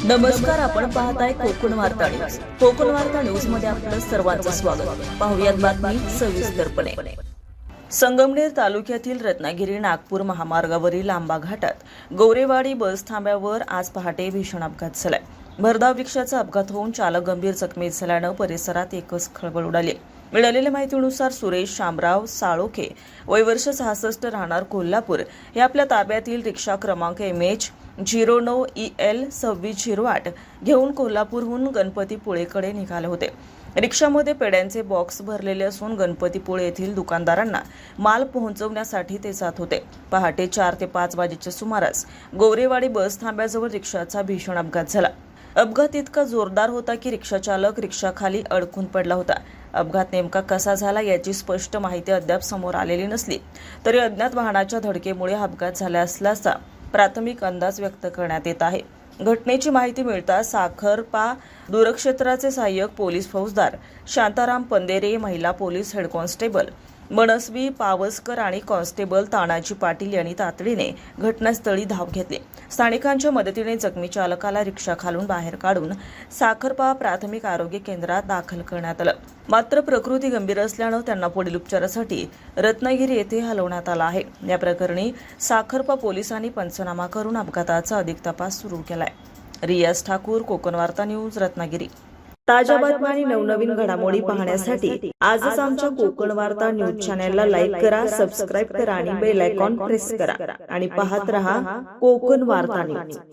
नमस्कार, आपण पाहताय कोकण वार्ता न्यूज. कोकण वार्ता न्यूज मध्ये आपलं सर्वांचं स्वागत. पाहुयात बातमी सविस्तरपणे. संगमनेर तालुक्यातील रत्नागिरी नागपूर महामार्गावरील आंबा घाटात गौरेवाडी बस थांब्यावर आज पहाटे भीषण अपघात झालाय. भरधाव रिक्षाचा अपघात होऊन चालक गंभीर जखमी झाल्यानं परिसरात एकच खळबळ उडाली. मिळालेल्या माहितीनुसार सुरेश शामराव साळोखे, वय वर्ष 66, राहणार कोल्हापूर, हे आपल्या ताब्यातील रिक्षा क्रमांक MH 09EL 2608 घेऊन कोल्हापूरहून गणपतीपुळेकडे निघाले होते. रिक्षामध्ये पेड्यांचे बॉक्स भरलेले असून गणपतीपुळे येथील दुकानदारांना माल पोहोचवण्यासाठी ते जात होते. पहाटे 4 ते 5 वाजेच्या सुमारास गौरेवाडी बस थांब्याजवळ रिक्षाचा भीषण अपघात झाला. अपघात इतका जोरदार होता की रिक्षाचालक रिक्षाखाली अडकून पडला होता. अपघात नेमका कसा झाला याची स्पष्ट माहिती अद्याप समोर आलेली नसली तरी अज्ञात वाहनाच्या धडकेमुळे अपघात झाला असल्याचा प्राथमिक अंदाज व्यक्त करण्यात येत आहे. घटनेची माहिती मिळताच साखरपा दूरक्षेत्राचे सहाय्यक पोलीस फौजदार शांताराम पंदेरे, महिला पोलीस हेड कॉन्स्टेबल मनस्वी पावसकर आणि कॉन्स्टेबल तानाजी पाटील यांनी तातडीने घटनास्थळी धाव घेतली. स्थानिकांच्या मदतीने जखमी चालकाला रिक्षाखालून बाहेर काढून साखरपा प्राथमिक आरोग्य केंद्रात दाखल करण्यात आलं. मात्र प्रकृती गंभीर असल्यानं त्यांना पुढील उपचारासाठी रत्नागिरी येथे हलवण्यात आलं आहे. या प्रकरणी साखरपा पोलिसांनी पंचनामा करून अपघाताचा अधिक तपास सुरू केलाय. रियाज ठाकूर, कोकण वार्ता न्यूज, रत्नागिरी. ताज्या बातम्या आणि नवनवीन घडामोडी पाहण्यासाठी आजच आमच्या कोकण वार्ता न्यूज चॅनलला लाईक करा, सबस्क्राईब करा आणि बेल आयकॉन प्रेस करा आणि पाहत रहा कोकण वार्ता न्यूज.